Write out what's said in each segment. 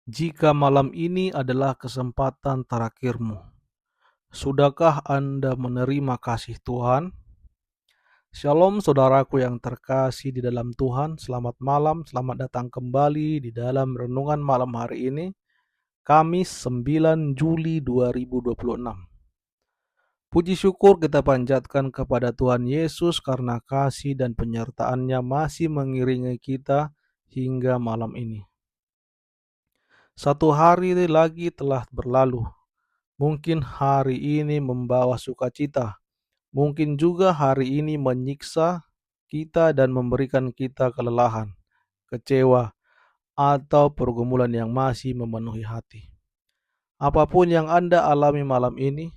Jika malam ini adalah kesempatan terakhirmu, sudahkah Anda menerima kasih Tuhan? Shalom saudaraku yang terkasih di dalam Tuhan, selamat malam, selamat datang kembali di dalam renungan malam hari ini, Kamis 9 Juli 2026. Puji syukur kita panjatkan kepada Tuhan Yesus karena kasih dan penyertaan-Nya masih mengiringi kita hingga malam ini. Satu hari lagi telah berlalu. Mungkin hari ini membawa sukacita, mungkin juga hari ini menyiksa kita dan memberikan kita kelelahan, kecewa, atau pergumulan yang masih memenuhi hati. Apapun yang Anda alami malam ini,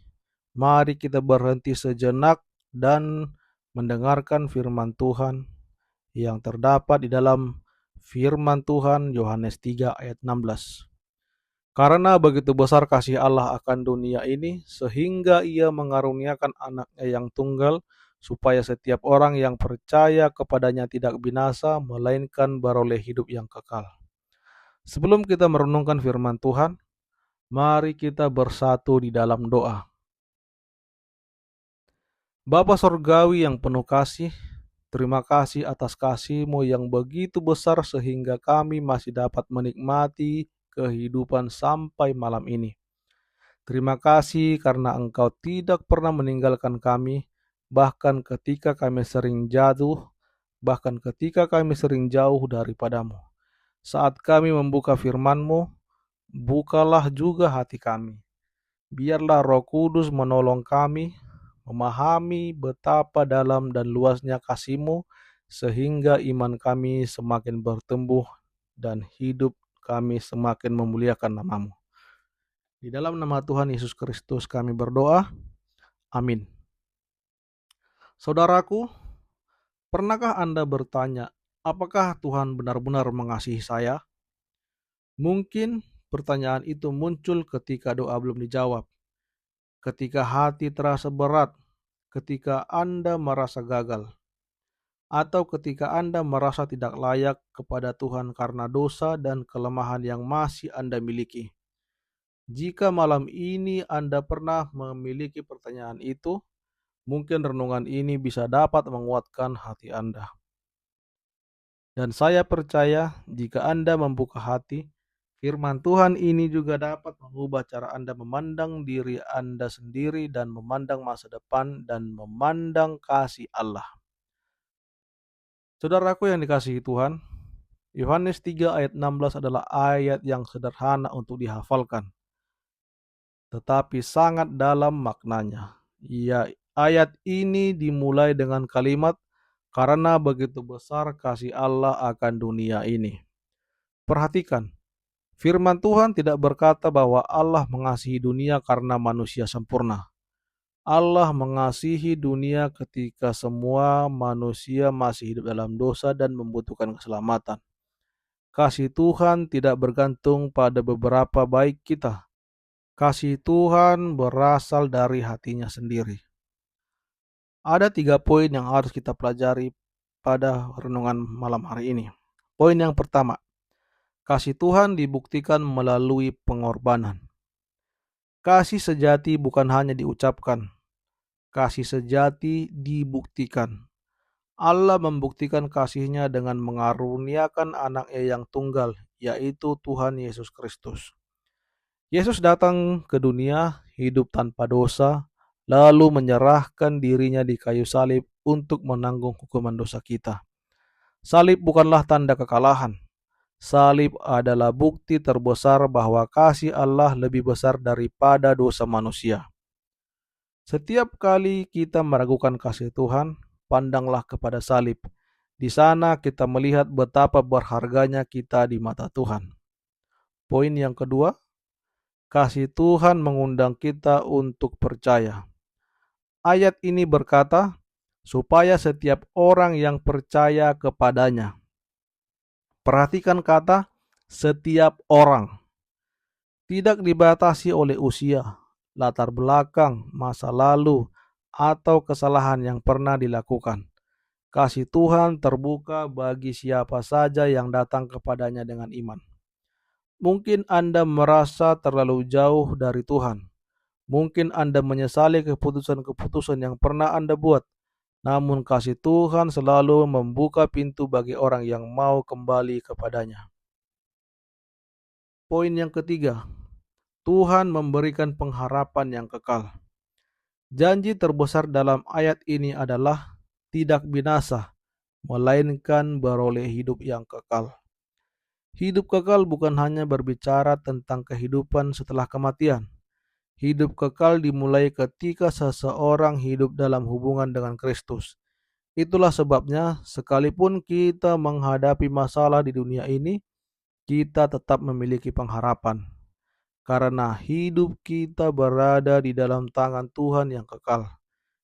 mari kita berhenti sejenak dan mendengarkan firman Tuhan yang terdapat di dalam firman Tuhan Yohanes 3 ayat 16. Karena begitu besar kasih Allah akan dunia ini, sehingga Ia mengaruniakan anaknya yang tunggal, supaya setiap orang yang percaya kepadanya tidak binasa, melainkan beroleh hidup yang kekal. Sebelum kita merenungkan firman Tuhan, mari kita bersatu di dalam doa. Bapa Sorgawi yang penuh kasih, terima kasih atas kasih-Mu yang begitu besar sehingga kami masih dapat menikmati kehidupan sampai malam ini. Terima kasih karena Engkau tidak pernah meninggalkan kami, bahkan ketika kami sering jatuh, bahkan ketika kami sering jauh daripadamu. Saat kami membuka firman-Mu, bukalah juga hati kami. Biarlah Roh Kudus menolong kami, memahami betapa dalam dan luasnya kasih-Mu, sehingga iman kami semakin bertumbuh dan hidup kami semakin memuliakan nama-Mu. Di dalam nama Tuhan Yesus Kristus kami berdoa. Amin. Saudaraku, pernahkah Anda bertanya, apakah Tuhan benar-benar mengasihi saya? Mungkin pertanyaan itu muncul ketika doa belum dijawab, ketika hati terasa berat, ketika Anda merasa gagal, atau ketika Anda merasa tidak layak kepada Tuhan karena dosa dan kelemahan yang masih Anda miliki. Jika malam ini Anda pernah memiliki pertanyaan itu, mungkin renungan ini bisa dapat menguatkan hati Anda. Dan saya percaya jika Anda membuka hati, firman Tuhan ini juga dapat mengubah cara Anda memandang diri Anda sendiri dan memandang masa depan dan memandang kasih Allah. Saudaraku yang dikasihi Tuhan, Yohanes 3 ayat 16 adalah ayat yang sederhana untuk dihafalkan, tetapi sangat dalam maknanya. Ayat ini dimulai dengan kalimat, karena begitu besar kasih Allah akan dunia ini. Perhatikan, firman Tuhan tidak berkata bahwa Allah mengasihi dunia karena manusia sempurna. Allah mengasihi dunia ketika semua manusia masih hidup dalam dosa dan membutuhkan keselamatan. Kasih Tuhan tidak bergantung pada beberapa baik kita. Kasih Tuhan berasal dari hatinya sendiri. Ada 3 poin yang harus kita pelajari pada renungan malam hari ini. Poin yang pertama, kasih Tuhan dibuktikan melalui pengorbanan. Kasih sejati bukan hanya diucapkan, kasih sejati dibuktikan. Allah membuktikan kasih-Nya dengan mengaruniakan anaknya yang tunggal, yaitu Tuhan Yesus Kristus. Yesus datang ke dunia hidup tanpa dosa, lalu menyerahkan dirinya di kayu salib untuk menanggung hukuman dosa kita. Salib bukanlah tanda kekalahan. Salib adalah bukti terbesar bahwa kasih Allah lebih besar daripada dosa manusia. Setiap kali kita meragukan kasih Tuhan, pandanglah kepada salib. Di sana kita melihat betapa berharganya kita di mata Tuhan. Poin yang kedua, kasih Tuhan mengundang kita untuk percaya. Ayat ini berkata, supaya setiap orang yang percaya kepadanya. Perhatikan kata setiap orang. Tidak dibatasi oleh usia, latar belakang, masa lalu, atau kesalahan yang pernah dilakukan. Kasih Tuhan terbuka bagi siapa saja yang datang kepadanya dengan iman. Mungkin Anda merasa terlalu jauh dari Tuhan. Mungkin Anda menyesali keputusan-keputusan yang pernah Anda buat. Namun kasih Tuhan selalu membuka pintu bagi orang yang mau kembali kepadanya. Poin yang ketiga, Tuhan memberikan pengharapan yang kekal. Janji terbesar dalam ayat ini adalah tidak binasa, melainkan beroleh hidup yang kekal. Hidup kekal bukan hanya berbicara tentang kehidupan setelah kematian. Hidup kekal dimulai ketika seseorang hidup dalam hubungan dengan Kristus. Itulah sebabnya, sekalipun kita menghadapi masalah di dunia ini, kita tetap memiliki pengharapan. Karena hidup kita berada di dalam tangan Tuhan yang kekal.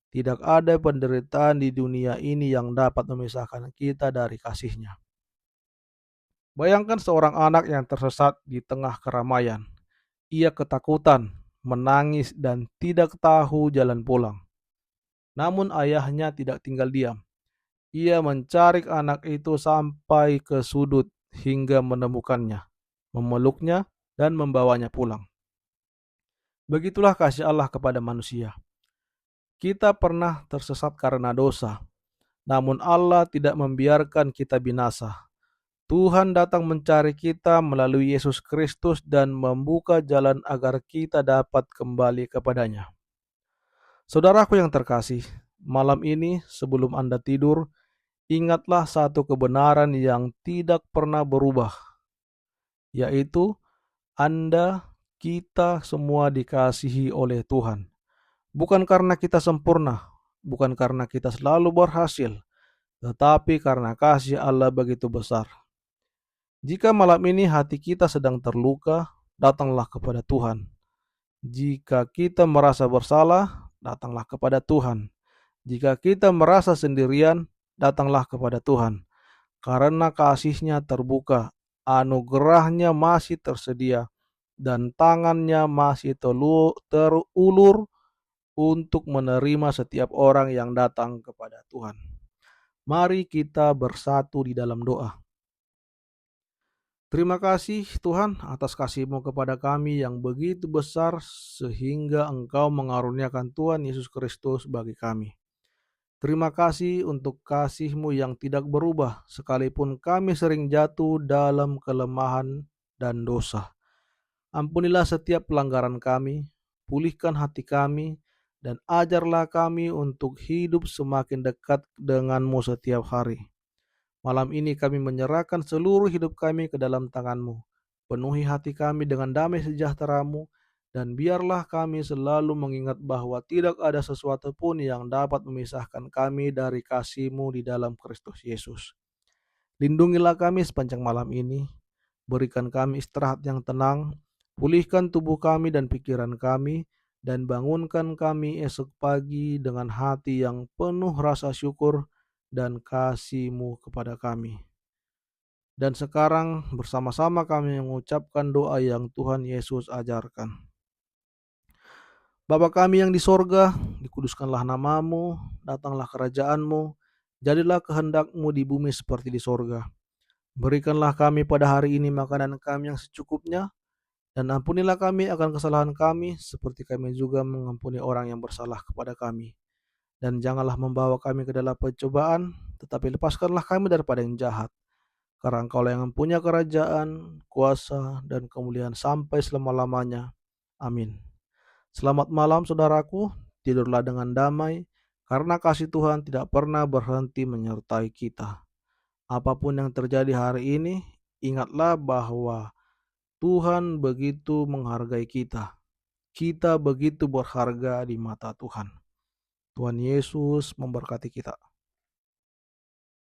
Tidak ada penderitaan di dunia ini yang dapat memisahkan kita dari kasih-Nya. Bayangkan seorang anak yang tersesat di tengah keramaian. Ia ketakutan, menangis, dan tidak tahu jalan pulang. Namun ayahnya tidak tinggal diam. Ia mencari anak itu sampai ke sudut hingga menemukannya, memeluknya, dan membawanya pulang. Begitulah kasih Allah kepada manusia. Kita pernah tersesat karena dosa, namun Allah tidak membiarkan kita binasa. Tuhan datang mencari kita melalui Yesus Kristus dan membuka jalan agar kita dapat kembali kepadanya. Saudaraku yang terkasih, malam ini sebelum Anda tidur, ingatlah satu kebenaran yang tidak pernah berubah, yaitu kita semua dikasihi oleh Tuhan. Bukan karena kita sempurna, bukan karena kita selalu berhasil, tetapi karena kasih Allah begitu besar. Jika malam ini hati kita sedang terluka, datanglah kepada Tuhan. Jika kita merasa bersalah, datanglah kepada Tuhan. Jika kita merasa sendirian, datanglah kepada Tuhan. Karena kasih-Nya terbuka, anugerah-Nya masih tersedia, dan tangan-Nya masih terulur untuk menerima setiap orang yang datang kepada Tuhan. Mari kita bersatu di dalam doa. Terima kasih Tuhan atas kasih-Mu kepada kami yang begitu besar sehingga Engkau mengaruniakan Tuhan Yesus Kristus bagi kami. Terima kasih untuk kasih-Mu yang tidak berubah sekalipun kami sering jatuh dalam kelemahan dan dosa. Ampunilah setiap pelanggaran kami, pulihkan hati kami, dan ajarlah kami untuk hidup semakin dekat denganmu setiap hari. Malam ini kami menyerahkan seluruh hidup kami ke dalam tangan-Mu. Penuhi hati kami dengan damai sejahtera-Mu, dan biarlah kami selalu mengingat bahwa tidak ada sesuatu pun yang dapat memisahkan kami dari kasih-Mu di dalam Kristus Yesus. Lindungilah kami sepanjang malam ini, berikan kami istirahat yang tenang, pulihkan tubuh kami dan pikiran kami, dan bangunkan kami esok pagi dengan hati yang penuh rasa syukur dan kasih-Mu kepada kami. Dan sekarang bersama-sama kami mengucapkan doa yang Tuhan Yesus ajarkan. Bapa kami yang di sorga, dikuduskanlah nama-Mu, datanglah kerajaan-Mu, jadilah kehendak-Mu di bumi seperti di sorga. Berikanlah kami pada hari ini makanan kami yang secukupnya, dan ampunilah kami akan kesalahan kami, seperti kami juga mengampuni orang yang bersalah kepada kami. Dan janganlah membawa kami ke dalam pencobaan, tetapi lepaskanlah kami daripada yang jahat. Karena Engkau yang mempunyai kerajaan, kuasa, dan kemuliaan sampai selama-lamanya. Amin. Selamat malam saudaraku, tidurlah dengan damai, karena kasih Tuhan tidak pernah berhenti menyertai kita. Apapun yang terjadi hari ini, ingatlah bahwa Tuhan begitu menghargai kita. Kita begitu berharga di mata Tuhan. Tuhan Yesus memberkati kita.